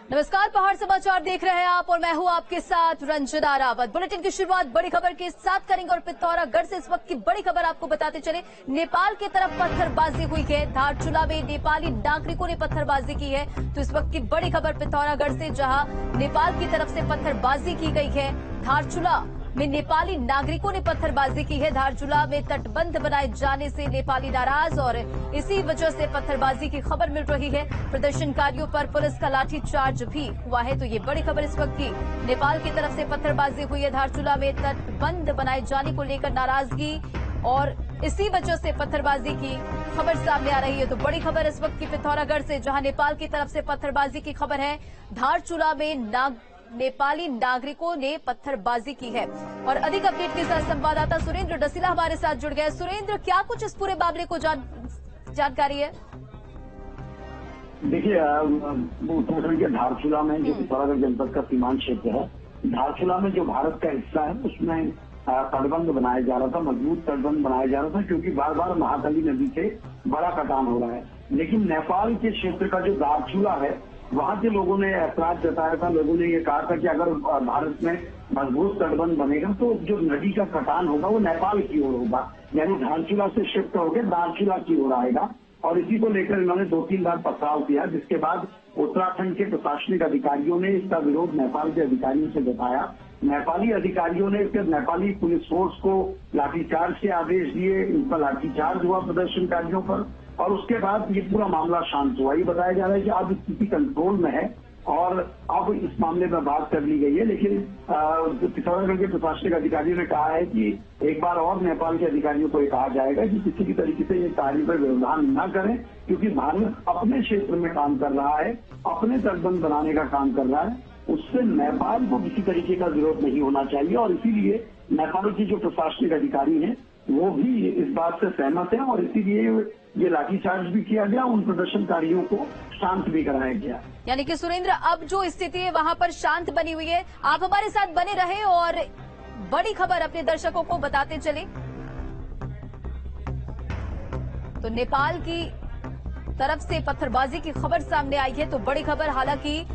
नमस्कार, पहाड़ समाचार देख रहे हैं आप और मैं हूं आपके साथ रंजना रावत। बुलेटिन की शुरुआत बड़ी खबर के साथ करेंगे और पिथौरागढ़ से इस वक्त की बड़ी खबर आपको बताते चले। नेपाल की तरफ पत्थरबाजी हुई है। धारचूला में नेपाली नागरिकों ने पत्थरबाजी की है। तो इस वक्त की बड़ी खबर पिथौरागढ़ से, जहां नेपाल की तरफ से पत्थरबाजी की गई है। धारचूला में नेपाली नागरिकों ने पत्थरबाजी की है। धारचूला में तटबंध बनाए जाने से नेपाली नाराज और इसी वजह से पत्थरबाजी की खबर मिल रही है। प्रदर्शनकारियों पर पुलिस का लाठीचार्ज भी हुआ है। तो ये बड़ी खबर इस वक्त की। नेपाल की तरफ से पत्थरबाजी हुई है। धारचूला में तटबंध बनाए जाने को लेकर नाराजगी और इसी वजह से पत्थरबाजी की खबर सामने आ रही है। तो बड़ी खबर इस वक्त की पिथौरागढ़ से, जहां नेपाल की तरफ से पत्थरबाजी की खबर है। धारचूला में नेपाली नागरिकों ने पत्थरबाजी की है। और अधिक अपडेट के साथ संवाददाता सुरेंद्र डसीला हमारे साथ जुड़ गए। सुरेंद्र, क्या कुछ इस पूरे मामले को जानकारी है? देखिए, उत्तराखंड के धारचूला में जो पिथौरागढ़ जनपद का सीमांत क्षेत्र है, धारचूला में जो भारत का हिस्सा है उसमें तटबंध बनाया जा रहा था, मजबूत तटबंध बनाया जा रहा था, क्योंकि बार बार महाकाली नदी से बड़ा कटान हो रहा है। लेकिन नेपाल के क्षेत्र का जो धारचूला है, वहां के लोगों ने ऐतराज जताया था। लोगों ने ये कहा था कि अगर भारत में मजबूत तटबंध बनेगा तो जो नदी का कटान होगा वो नेपाल की ओर होगा, यानी धारचूला से शिफ्ट होकर धारचूला की ओर आएगा। और इसी को लेकर इन्होंने 2-3 बार पथराव किया, जिसके बाद उत्तराखंड के प्रशासनिक अधिकारियों ने इसका विरोध नेपाल के अधिकारियों से जताया। नेपाली अधिकारियों ने फिर नेपाली पुलिस फोर्स को लाठीचार्ज के आदेश दिए। इन पर लाठीचार्ज हुआ प्रदर्शनकारियों पर, और उसके बाद ये पूरा मामला शांत हुआ। ये बताया जा रहा है कि अब स्थिति कंट्रोल में है और अब इस मामले में बात कर ली गई है। लेकिन पिथौरागढ़ के प्रशासनिक अधिकारियों ने कहा है कि एक बार और नेपाल के अधिकारियों को ये कहा जाएगा कि किसी भी तरीके से ये कार्य पर व्यवधान न करें, क्योंकि भारत अपने क्षेत्र में काम कर रहा है, अपने तटबंध बनाने का काम कर रहा है। उससे नेपाल को किसी तरीके का विरोध नहीं होना चाहिए। और इसीलिए नेपाल के जो प्रशासनिक अधिकारी हैं वो भी इस बात से सहमत है और इसीलिए ये लाठीचार्ज भी किया गया, उन प्रदर्शनकारियों को शांत भी कराया गया। यानी कि सुरेंद्र, अब जो स्थिति है वहां पर शांत बनी हुई है। आप हमारे साथ बने रहे और बड़ी खबर अपने दर्शकों को बताते चले। तो नेपाल की तरफ से पत्थरबाजी की खबर सामने आई है। तो बड़ी खबर, हालांकि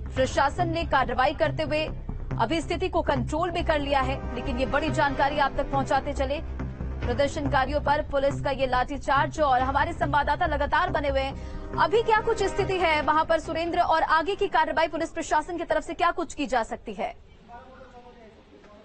प्रशासन ने कार्रवाई करते हुए अभी स्थिति को कंट्रोल में कर लिया है, लेकिन ये बड़ी जानकारी आप तक पहुंचाते चले। प्रदर्शनकारियों पर पुलिस का ये लाठीचार्ज और हमारे संवाददाता लगातार बने हुए हैं। अभी क्या कुछ स्थिति है वहां पर सुरेंद्र, और आगे की कार्रवाई पुलिस प्रशासन की तरफ से क्या कुछ की जा सकती है?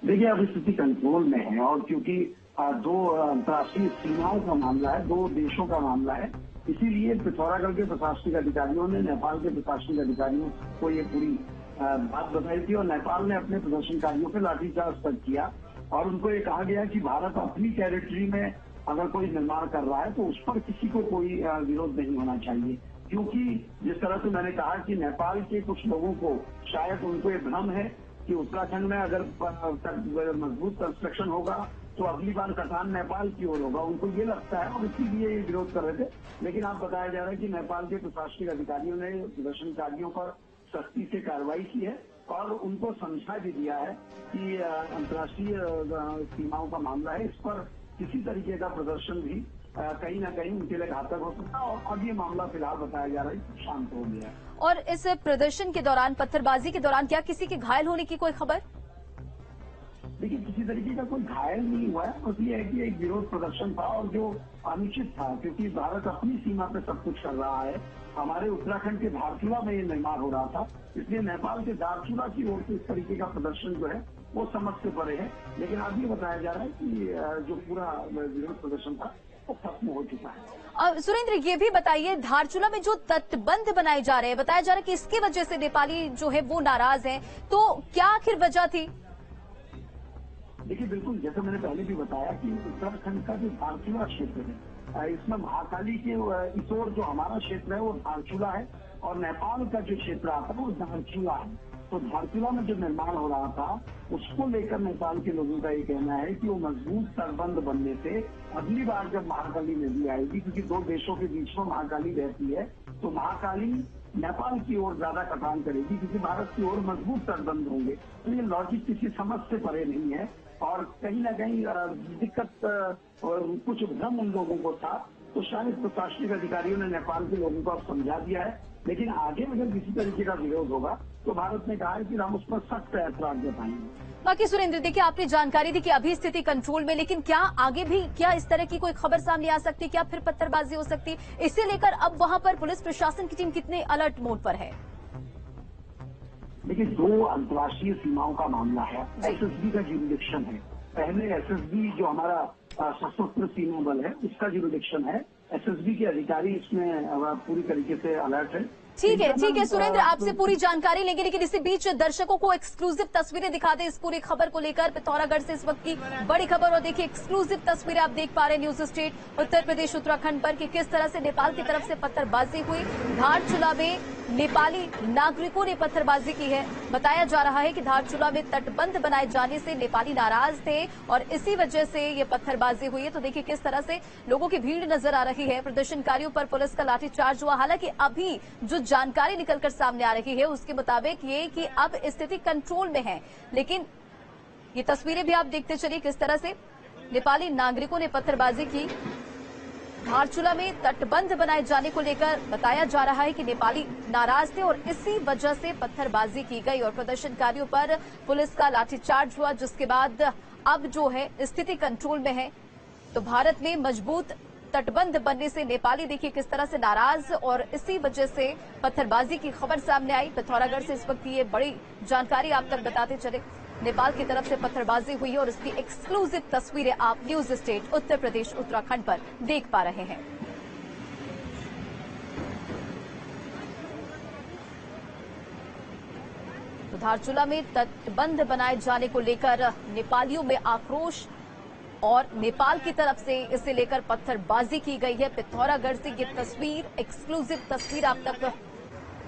देखिए, अभी स्थिति कंट्रोल में है और क्योंकि दो अंतर्राष्ट्रीय सीमाओं का मामला है, दो देशों का मामला है, इसीलिए पिथौरागढ़ के प्रशासनिक अधिकारियों ने नेपाल के प्रशासनिक अधिकारियों को ये पूरी बात बताई थी और नेपाल ने अपने प्रदर्शनकारियों पर लाठीचार्ज तक किया। और उनको ये कहा गया कि भारत अपनी टेरिटरी में अगर कोई निर्माण कर रहा है तो उस पर किसी को कोई विरोध नहीं होना चाहिए, क्योंकि जिस तरह से मैंने कहा कि नेपाल के कुछ लोगों को शायद उनको ये भ्रम है कि उत्तराखंड में अगर मजबूत कंस्ट्रक्शन होगा तो अगली बार कटान नेपाल की ओर होगा। उनको ये लगता है और इसीलिए ये विरोध कर रहे थे। लेकिन आप बताया जा रहा है कि नेपाल के प्रशासनिक अधिकारियों ने प्रदर्शनकारियों पर सख्ती से कार्रवाई की है और उनको समझा भी दिया है कि अंतर्राष्ट्रीय सीमाओं का मामला है, इस पर किसी तरीके का प्रदर्शन भी कहीं ना कहीं उनके लिए घातक हो सकता है। और अब ये मामला फिलहाल बताया जा रहा है कि शांत हो गया है। और इस प्रदर्शन के दौरान, पत्थरबाजी के दौरान, क्या किसी के घायल होने की कोई खबर? देखिए, किसी तरीके का कोई घायल नहीं हुआ है, बस ये है कि एक विरोध प्रदर्शन था और जो अनुचित था, क्योंकि भारत अपनी सीमा पे सब कुछ कर रहा है। हमारे उत्तराखंड के धारचूला में ये निर्माण हो रहा था, इसलिए नेपाल के धारचूला की ओर से इस तरीके का प्रदर्शन जो है वो समझ से परे है। लेकिन अब ये बताया जा रहा है कि जो पूरा विरोध प्रदर्शन था वो खत्म हो चुका है। सुरेंद्र, ये भी बताइए, धारचूला में जो तटबंध बनाए जा रहे हैं, बताया जा रहा है कि इसकी वजह से नेपाली जो है वो नाराज हैं, तो क्या आखिर वजह थी? देखिए, बिल्कुल जैसे मैंने पहले भी बताया कि उत्तराखंड का जो धारचूला क्षेत्र है, इसमें महाकाली के इस ओर जो हमारा क्षेत्र है वो धारचूला है और नेपाल का जो क्षेत्र आता है वो धारचूला है। तो धारचूला में जो निर्माण हो रहा था उसको लेकर नेपाल के लोगों का ये कहना है कि वो मजबूत तटबंध बनने से अगली बार जब महाकाली नदी आएगी, क्योंकि दो देशों के बीच में महाकाली रहती है, तो महाकाली नेपाल की ओर ज्यादा कटान करेगी, क्योंकि भारत की ओर मजबूत तटबंध होंगे। तो ये लॉजिक किसी समझ से परे नहीं है और कहीं ना कहीं दिक्कत कुछ भ्रम उन लोगों को था तो शायद प्रशासनिक अधिकारियों ने नेपाल के लोगों को अब समझा दिया है। लेकिन आगे अगर किसी तरीके का विरोध होगा तो भारत ने कहा है कि हम उस पर सख्त ऐतराज जताएंगे। बाकी सुरेंद्र, देखिए आपने जानकारी दी कि अभी स्थिति कंट्रोल में, लेकिन क्या आगे भी क्या इस तरह की कोई खबर सामने आ सकती है? क्या फिर पत्थरबाजी हो सकती है? इसे लेकर अब वहां पर पुलिस प्रशासन की टीम कितने अलर्ट मोड पर है? देखिए, 2 अंतर्राष्ट्रीय सीमाओं का मामला है, एसएसबी का जुरिडिक्शन है। पहले एसएसबी जो हमारा सशस्त्र सीमा बल है उसका जुरिडिक्शन है। एसएसबी के अधिकारी इसमें पूरी तरीके से अलर्ट है। ठीक है सुरेंद्र, आपसे पूरी जानकारी लेंगे, लेकिन इसी बीच दर्शकों को एक्सक्लूसिव तस्वीरें दिखा दें इस पूरी खबर को लेकर। पिथौरागढ़ से इस वक्त की बड़ी खबर, और देखिए एक्सक्लूसिव तस्वीरें आप देख पा रहे हैं न्यूज स्टेट उत्तर प्रदेश उत्तराखंड पर कि किस तरह से नेपाल की तरफ से पत्थरबाजी हुई। धारचूला में नेपाली नागरिकों ने पत्थरबाजी की है। बताया जा रहा है कि धारचूला में तटबंध बनाए जाने से नेपाली नाराज थे और इसी वजह से ये पत्थरबाजी हुई है। तो देखिए किस तरह से लोगों की भीड़ नजर आ रही है। प्रदर्शनकारियों पर पुलिस का लाठीचार्ज हुआ। हालांकि अभी जो जानकारी निकलकर सामने आ रही है उसके मुताबिक ये कि अब स्थिति कंट्रोल में है, लेकिन ये तस्वीरें भी आप देखते चलिए किस तरह से नेपाली नागरिकों ने पत्थरबाजी की। धारचूला में तटबंध बनाए जाने को लेकर बताया जा रहा है कि नेपाली नाराज थे और इसी वजह से पत्थरबाजी की गई और प्रदर्शनकारियों पर पुलिस का लाठीचार्ज हुआ, जिसके बाद अब जो है स्थिति कंट्रोल में है। तो भारत में मजबूत तटबंध बनने से नेपाली देखिए किस तरह से नाराज और इसी वजह से पत्थरबाजी की खबर सामने आई। पिथौरागढ़ से इस वक्त ये बड़ी जानकारी आप तक बताते चले। नेपाल की तरफ से पत्थरबाजी हुई और इसकी एक्सक्लूसिव तस्वीरें आप न्यूज स्टेट उत्तर प्रदेश उत्तराखंड पर देख पा रहे हैं। तो धारचूला में तटबंध बनाए जाने को लेकर नेपालियों में आक्रोश और नेपाल की तरफ से इसे लेकर पत्थरबाजी की गई है। पिथौरागढ़ से ये तस्वीर, एक्सक्लूसिव तस्वीर आप तक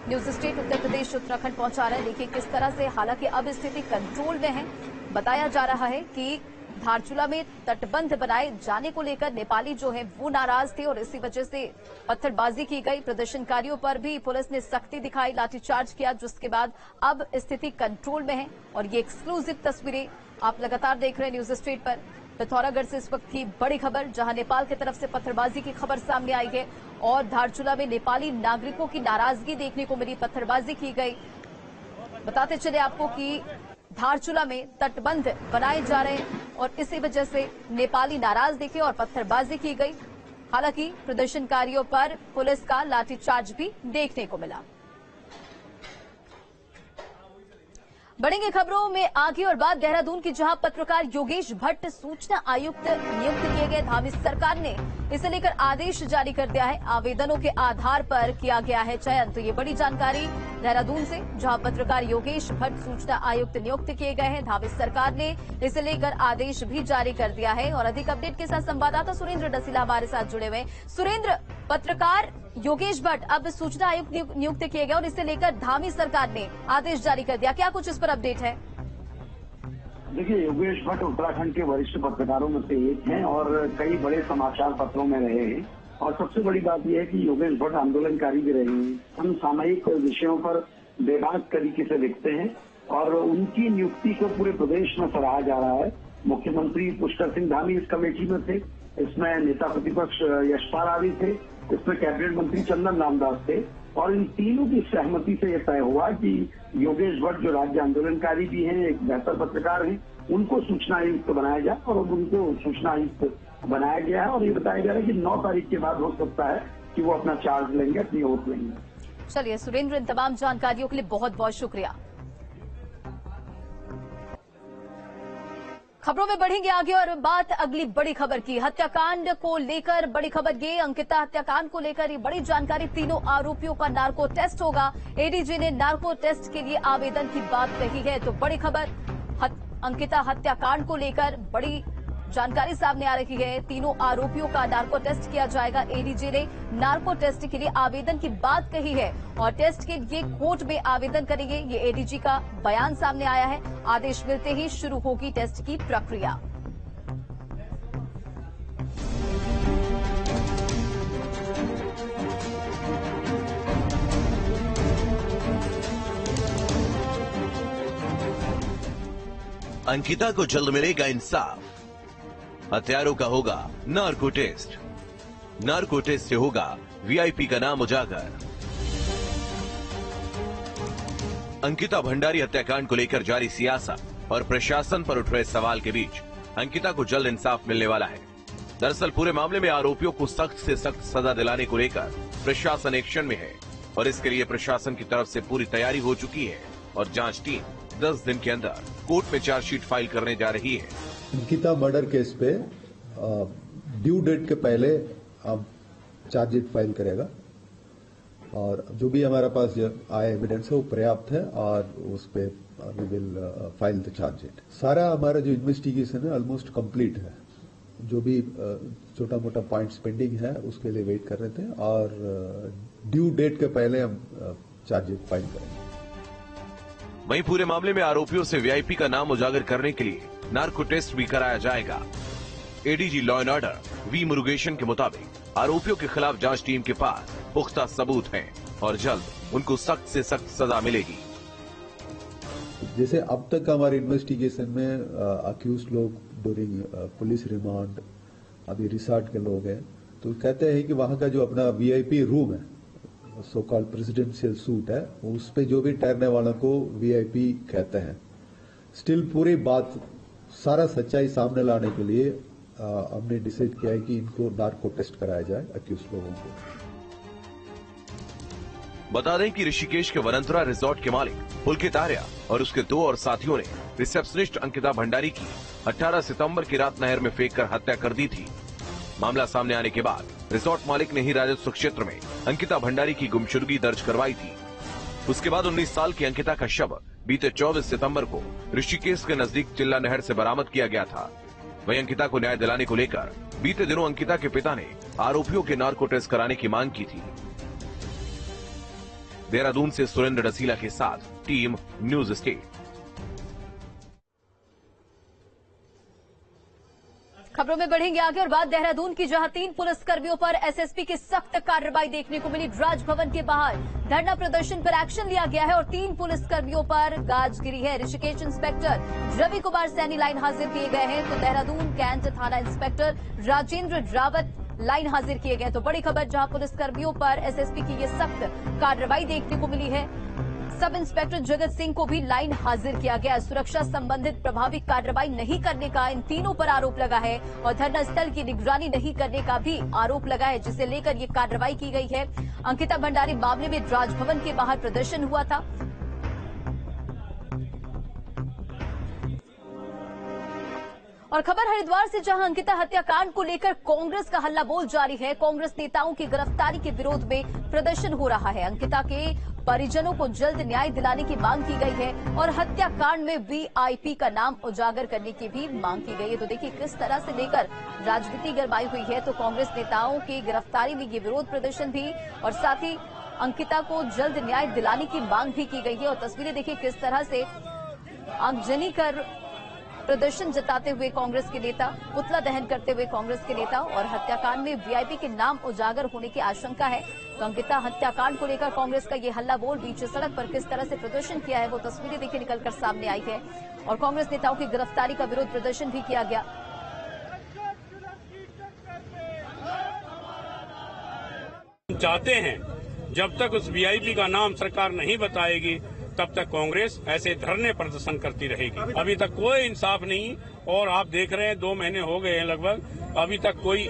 न्यूज स्टेट उत्तर प्रदेश उत्तराखंड पहुंचा रहे हैं। देखिए किस तरह से, हालांकि अब स्थिति कंट्रोल में है। बताया जा रहा है कि धारचूला में तटबंध बनाए जाने को लेकर नेपाली जो है वो नाराज थे और इसी वजह से पत्थरबाजी की गई। प्रदर्शनकारियों पर भी पुलिस ने सख्ती दिखाई, लाठीचार्ज किया, जिसके बाद अब स्थिति कंट्रोल में है। और ये एक्सक्लूसिव तस्वीरें आप लगातार देख रहे हैं न्यूज स्टेट पर। पिथौरागढ़ से इस वक्त की बड़ी खबर, जहां नेपाल की तरफ से पत्थरबाजी की खबर सामने आई है और धारचूला में नेपाली नागरिकों की नाराजगी देखने को मिली, पत्थरबाजी की गई। बताते चले आपको कि धारचूला में तटबंध बनाए जा रहे हैं और इसी वजह से नेपाली नाराज दिखे और पत्थरबाजी की गई। हालांकि प्रदर्शनकारियों पर पुलिस का लाठीचार्ज भी देखने को मिला। बढ़ेंगे खबरों में आगे और बात देहरादून की, जहां पत्रकार योगेश भट्ट सूचना आयुक्त नियुक्त किए गए। धामी सरकार ने इसे लेकर आदेश जारी कर दिया है। आवेदनों के आधार पर किया गया है चयन। तो ये बड़ी जानकारी देहरादून से, जहां पत्रकार योगेश भट्ट सूचना आयुक्त नियुक्त किए गए हैं। धामी सरकार ने इसे लेकर आदेश भी जारी कर दिया है। और अधिक अपडेट के साथ संवाददाता सुरेंद्र डसीला हमारे साथ जुड़े हुए। सुरेंद्र, पत्रकार योगेश भट्ट अब सूचना आयुक्त नियुक्त किए गए और इसे लेकर धामी सरकार ने आदेश जारी कर दिया, क्या कुछ इस पर अपडेट है? देखिए, योगेश भट्ट उत्तराखंड के वरिष्ठ पत्रकारों में से एक हैं और कई बड़े समाचार पत्रों में रहे हैं। और सबसे बड़ी बात यह है कि योगेश भट्ट आंदोलनकारी भी रहे हैं, समसामयिक विषयों पर बेबाक तरीके से लिखते हैं और उनकी नियुक्ति को पूरे प्रदेश में सराहा जा रहा है। मुख्यमंत्री पुष्कर सिंह धामी इस कमेटी में थे, इसमें नेता प्रतिपक्ष यशपाल आदि थे, इसमें कैबिनेट मंत्री चंदन रामदास थे और इन तीनों की सहमति से यह तय हुआ कि योगेश भट्ट जो राज्य आंदोलनकारी भी हैं, एक बेहतर पत्रकार हैं, उनको सूचना आयुक्त बनाया जाए और उनको सूचना आयुक्त बनाया गया है। और ये बताया जा रहा है कि 9 तारीख के बाद हो सकता है कि वो अपना चार्ज लेंगे, अपनी ओट लेंगे। चलिए सुरेंद्र, इन तमाम जानकारियों के लिए बहुत बहुत शुक्रिया। खबरों में बढ़ेंगे आगे और बात अगली बड़ी खबर की, हत्याकांड को लेकर बड़ी खबर ये, अंकिता हत्याकांड को लेकर ये बड़ी जानकारी। तीनों आरोपियों का नार्को टेस्ट होगा। एडीजी ने नार्को टेस्ट के लिए आवेदन की बात कही है। तो बड़ी खबर, अंकिता हत्याकांड को लेकर बड़ी जानकारी सामने आ रही है। तीनों आरोपियों का नार्को टेस्ट किया जाएगा। एडीजी ने नार्को टेस्ट के लिए आवेदन की बात कही है और टेस्ट के लिए कोर्ट में आवेदन करेंगे। ये एडीजी का बयान सामने आया है। आदेश मिलते ही शुरू होगी टेस्ट की प्रक्रिया। अंकिता को जल्द मिलेगा इंसाफ, हत्यारों का होगा नार्को टेस्ट। नार्को टेस्ट से होगा वीआईपी का नाम उजागर। अंकिता भंडारी हत्याकांड को लेकर जारी सियासत और प्रशासन पर उठ रहे सवाल के बीच अंकिता को जल्द इंसाफ मिलने वाला है। दरअसल पूरे मामले में आरोपियों को सख्त से सख्त सजा दिलाने को लेकर प्रशासन एक्शन में है और इसके लिए प्रशासन की तरफ से पूरी तैयारी हो चुकी है और जांच टीम 10 दिन के अंदर कोर्ट में चार्जशीट फाइल करने जा रही है। अंकिता मर्डर केस पे ड्यू डेट के पहले अब चार्जशीट फाइल करेगा और जो भी हमारे पास आए एविडेंस है वो पर्याप्त है और उस पे we will file the chargesheet. सारा हमारा जो इन्वेस्टिगेशन है ऑलमोस्ट कंप्लीट है। जो भी छोटा मोटा पॉइंट्स पेंडिंग है उसके लिए वेट कर रहे थे और ड्यू डेट के पहले हम चार्जशीट फाइल करेंगे। वहीं पूरे मामले में आरोपियों से वीआईपी का नाम उजागर करने के लिए नार्को टेस्ट भी कराया जाएगा। ADG law and order V Murugesan के मुताबिक आरोपियों के खिलाफ जांच टीम के पास पुख्ता सबूत हैं और जल्द उनको सख्त से सख्त सजा मिलेगी। जैसे अब तक हमारे इन्वेस्टिगेशन में अक्यूज लोग ड्यूरिंग पुलिस रिमांड अभी रिसॉर्ट के लोग हैं तो कहते हैं कि वहां का जो अपना वीआईपी रूम है सो कॉल्ड प्रेसिडेंशियल सूट है उस पे जो भी ठहरने वालों को वीआईपी कहते हैं। स्टिल पूरी बात सारा सच्चाई सामने लाने के लिए हमने डिसाइड किया है कि इनको नार्को टेस्ट कराया जाए अक्यूज लोगों को। बता दें कि ऋषिकेश के वनंतरा रिजॉर्ट के मालिक पुलकित आर्या और उसके 2 और साथियों ने रिसेप्शनिस्ट अंकिता भंडारी की 18 सितंबर की रात नहर में फेंककर हत्या कर दी थी। मामला सामने आने के बाद रिजॉर्ट मालिक ने ही राजस्व क्षेत्र में अंकिता भंडारी की गुमशुदगी दर्ज करवाई थी। उसके बाद 19 साल की अंकिता का शव बीते 24 सितंबर को ऋषिकेश के नजदीक चिल्ला नहर से बरामद किया गया था। वहीं अंकिता को न्याय दिलाने को लेकर बीते दिनों अंकिता के पिता ने आरोपियों के नार्को टेस्ट कराने की मांग की थी। देहरादून से सुरेंद्र डसीला के साथ टीम न्यूज स्टेट। खबरों में बढ़ेंगे आगे और बात देहरादून की, जहां 3 पुलिसकर्मियों पर एसएसपी की सख्त कार्रवाई देखने को मिली। राजभवन के बाहर धरना प्रदर्शन पर एक्शन लिया गया है और 3 पुलिसकर्मियों पर गाज गिरी है। ऋषिकेश इंस्पेक्टर रवि कुमार सैनी लाइन हाजिर किए गए हैं तो देहरादून कैंट थाना इंस्पेक्टर राजेंद्र रावत लाइन हाजिर किए गए। तो बड़ी खबर, जहां पुलिसकर्मियों पर एसएसपी की ये सख्त कार्रवाई देखने को मिली है। सब इंस्पेक्टर जगत सिंह को भी लाइन हाजिर किया गया। सुरक्षा संबंधित प्रभावी कार्रवाई नहीं करने का इन तीनों पर आरोप लगा है और धरना स्थल की निगरानी नहीं करने का भी आरोप लगा है, जिसे लेकर ये कार्रवाई की गई है। अंकिता भंडारी मामले में राजभवन के बाहर प्रदर्शन हुआ था। और खबर हरिद्वार से, जहां अंकिता हत्याकांड को लेकर कांग्रेस का हल्ला बोल जारी है। कांग्रेस नेताओं की गिरफ्तारी के विरोध में प्रदर्शन हो रहा है। अंकिता के परिजनों को जल्द न्याय दिलाने की मांग की गई है और हत्याकांड में वीआईपी का नाम उजागर करने की भी मांग की गई है। तो देखिए किस तरह से लेकर राजनीति गरमाई हुई है। तो कांग्रेस नेताओं की गिरफ्तारी में ये विरोध प्रदर्शन भी और साथ ही अंकिता को जल्द न्याय दिलाने की मांग भी की गई है। और तस्वीरें देखिए किस तरह से आगजनी कर प्रदर्शन जताते हुए कांग्रेस के नेता, पुतला दहन करते हुए कांग्रेस के नेता और हत्याकांड में वीआईपी के नाम उजागर होने की आशंका है। तो अंकिता हत्याकांड को लेकर कांग्रेस का ये हल्ला बोल बीच सड़क पर किस तरह से प्रदर्शन किया है वो तस्वीरें देखिए निकलकर सामने आई है और कांग्रेस नेताओं की गिरफ्तारी का विरोध प्रदर्शन भी किया गया। चाहते हैं जब तक उस वीआईपी का नाम सरकार नहीं बताएगी तब तक कांग्रेस ऐसे धरने प्रदर्शन करती रहेगी। अभी तक कोई इंसाफ नहीं और आप देख रहे हैं 2 महीने हो गए हैं लगभग, अभी तक कोई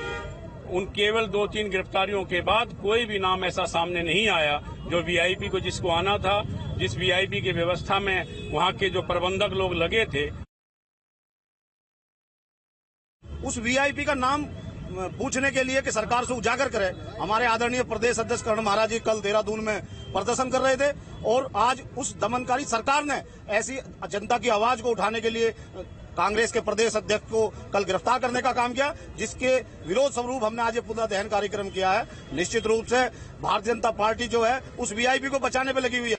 उन केवल 2-3 गिरफ्तारियों के बाद कोई भी नाम ऐसा सामने नहीं आया जो वीआईपी को जिसको आना था, जिस वीआईपी की व्यवस्था में वहां के जो प्रबंधक लोग लगे थे, उस वीआईपी का नाम पूछने के लिए कि सरकार से उजागर करे। हमारे आदरणीय प्रदेश अध्यक्ष कर्ण महाराज जी कल देहरादून में प्रदर्शन कर रहे थे और आज उस दमनकारी सरकार ने ऐसी जनता की आवाज को उठाने के लिए कांग्रेस के प्रदेश अध्यक्ष को कल गिरफ्तार करने का काम किया, जिसके विरोध स्वरूप हमने आज ये पुतला दहन कार्यक्रम किया है। निश्चित रूप से भारतीय जनता पार्टी जो है उस वीआईपी को बचाने पर लगी हुई है।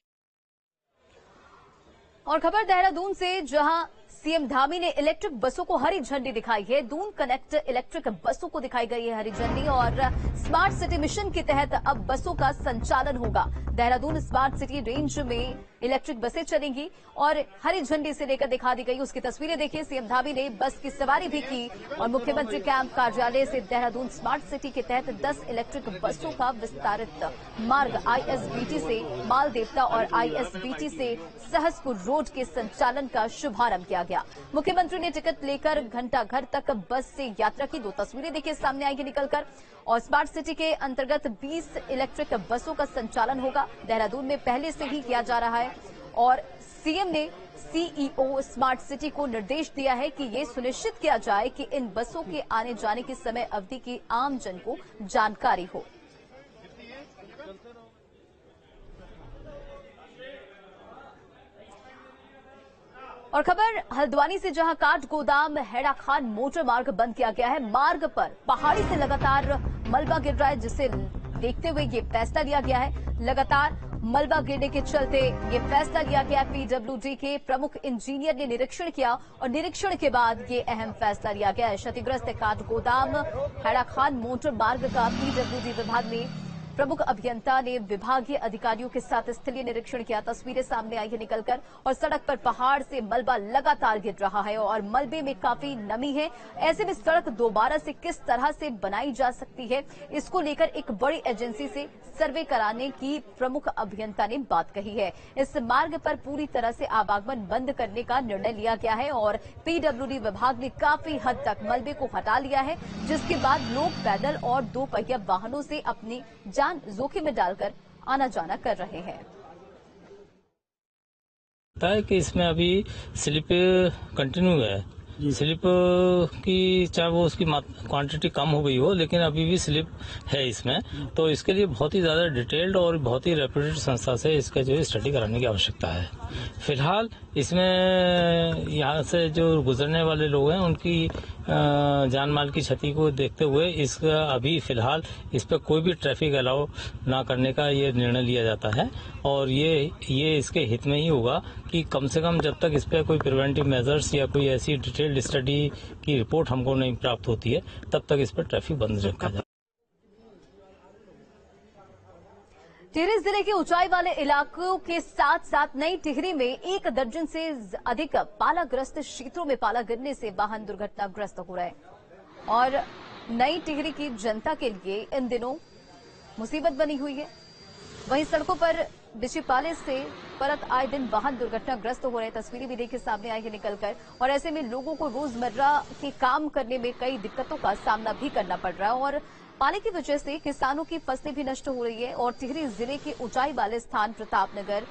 और खबर देहरादून से, जहां सीएम धामी ने इलेक्ट्रिक बसों को हरी झंडी दिखाई है। दून कनेक्ट इलेक्ट्रिक बसों को दिखाई गई है हरी झंडी और स्मार्ट सिटी मिशन के तहत अब बसों का संचालन होगा। देहरादून स्मार्ट सिटी रेंज में इलेक्ट्रिक बसें चलेंगी और हरी झंडी से लेकर दिखा दी गई उसकी तस्वीरें देखिए। सीएम धामी ने बस की सवारी भी की और मुख्यमंत्री कैंप कार्यालय से देहरादून स्मार्ट सिटी के तहत 10 इलेक्ट्रिक बसों का विस्तारित मार्ग आईएसबीटी से माल देवता और आईएसबीटी से सहसपुर रोड के संचालन का शुभारंभ किया गया। मुख्यमंत्री ने टिकट लेकर घंटा घर तक बस से यात्रा की। 2 तस्वीरें देखिए सामने आएंगी निकलकर। और स्मार्ट सिटी के अंतर्गत 20 इलेक्ट्रिक बसों का संचालन होगा। देहरादून में पहले से ही किया जा रहा है और सीएम ने सीईओ स्मार्ट सिटी को निर्देश दिया है कि ये सुनिश्चित किया जाए कि इन बसों के आने जाने की समय अवधि की आम जन को जानकारी हो। और खबर हल्द्वानी से, जहां काठ गोदाम हैड़ा खान मोटर मार्ग बंद किया गया है। मार्ग पर पहाड़ी से लगातार मलबा गिर रहा है, जिसे देखते हुए ये फैसला लिया गया है। लगातार मलबा गिरने के चलते ये फैसला लिया गया। पीडब्ल्यूडी के प्रमुख इंजीनियर ने निरीक्षण किया और निरीक्षण के बाद ये अहम फैसला लिया गया है। क्षतिग्रस्त काठ गोदाम हैड़ा खान मोटर मार्ग का पीडब्ल्यूडी विभाग ने प्रमुख अभियंता ने विभागीय अधिकारियों के साथ स्थलीय निरीक्षण किया। तस्वीरें सामने आई है निकलकर और सड़क पर पहाड़ से मलबा लगातार गिर रहा है और मलबे में काफी नमी है। ऐसे में सड़क दोबारा से किस तरह से बनाई जा सकती है, इसको लेकर एक बड़ी एजेंसी से सर्वे कराने की प्रमुख अभियंता ने बात कही है। इस मार्ग पर पूरी तरह से आवागमन बंद करने का निर्णय लिया गया है और पीडब्ल्यूडी विभाग ने काफी हद तक मलबे को हटा लिया है, जिसके बाद लोग पैदल और 2 पहिया वाहनों से अपनी जान जोखिम में डालकर आना जाना कर रहे हैं। पता है कि इसमें अभी स्लिप कंटिन्यू है। स्लिप की चाहे वो उसकी क्वांटिटी कम हो गई हो, लेकिन अभी भी स्लिप है इसमें। तो इसके लिए बहुत ही ज्यादा डिटेल्ड और बहुत ही रेप्यूटेड संस्था से इसका जो स्टडी कराने की आवश्यकता है। फिलहाल इसमें यहाँ से जो गुजरने वाले लोग हैं उनकी जान माल की क्षति को देखते हुए इसका अभी फिलहाल इस पर कोई भी ट्रैफिक अलाउ ना करने का ये निर्णय लिया जाता है और ये इसके हित में ही होगा कि कम से कम जब तक इस पर कोई प्रिवेंटिव मेजर्स या कोई ऐसी डिटेल्ड स्टडी की रिपोर्ट हमको नहीं प्राप्त होती है, तब तक इस पर ट्रैफिक बंद रखा जाए। टिहरी जिले के ऊंचाई वाले इलाकों के साथ साथ नई टिहरी में 1 दर्जन से अधिक पालाग्रस्त क्षेत्रों में पाला गिरने से वाहन दुर्घटनाग्रस्त हो रहे हैं और नई टिहरी की जनता के लिए इन दिनों मुसीबत बनी हुई है। वहीं सड़कों पर बिछे पाले से परत आए दिन वाहन दुर्घटनाग्रस्त हो रहे हैं। तस्वीरें भी देखिए सामने आई है निकलकर और ऐसे में लोगों को रोजमर्रा के काम करने में कई दिक्कतों का सामना भी करना पड़ रहा है और पाले की वजह से किसानों की फसलें भी नष्ट हो रही है। और टिहरी जिले के ऊंचाई वाले स्थान प्रतापनगर,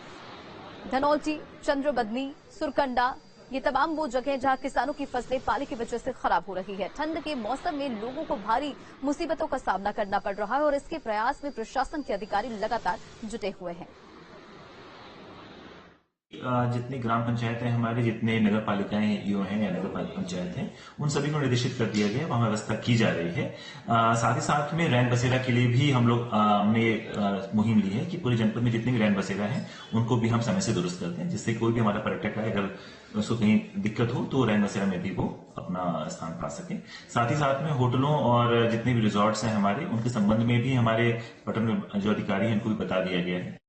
धनौल्टी, चंद्रबदनी, सुरकंडा, ये तमाम वो जगह जहां किसानों की फसलें पाले की वजह से खराब हो रही है। ठंड के मौसम में लोगों को भारी मुसीबतों का सामना करना पड़ रहा है और इसके प्रयास में प्रशासन के अधिकारी लगातार जुटे हुए हैं। जितनी ग्राम पंचायतें हमारे, जितने नगर पालिकाएं हैं या नगर पालिका पंचायत हैं, उन सभी को निर्देशित कर दिया गया, वहां व्यवस्था की जा रही है। साथ ही साथ में रैन बसेरा के लिए भी हम लोग हमने मुहिम ली है कि पूरे जनपद में जितने भी रैन बसेरा हैं उनको भी हम समय से दुरुस्त करते हैं, जिससे कोई भी हमारा पर्यटक है अगर उसको कहीं दिक्कत हो तो रैन बसेरा में भी वो अपना स्थान पा सके। साथ ही साथ में होटलों और जितने भी रिजॉर्ट्स हैं हमारे, उनके संबंध में भी हमारे पटन जो अधिकारी हैं उनको भी बता दिया गया है।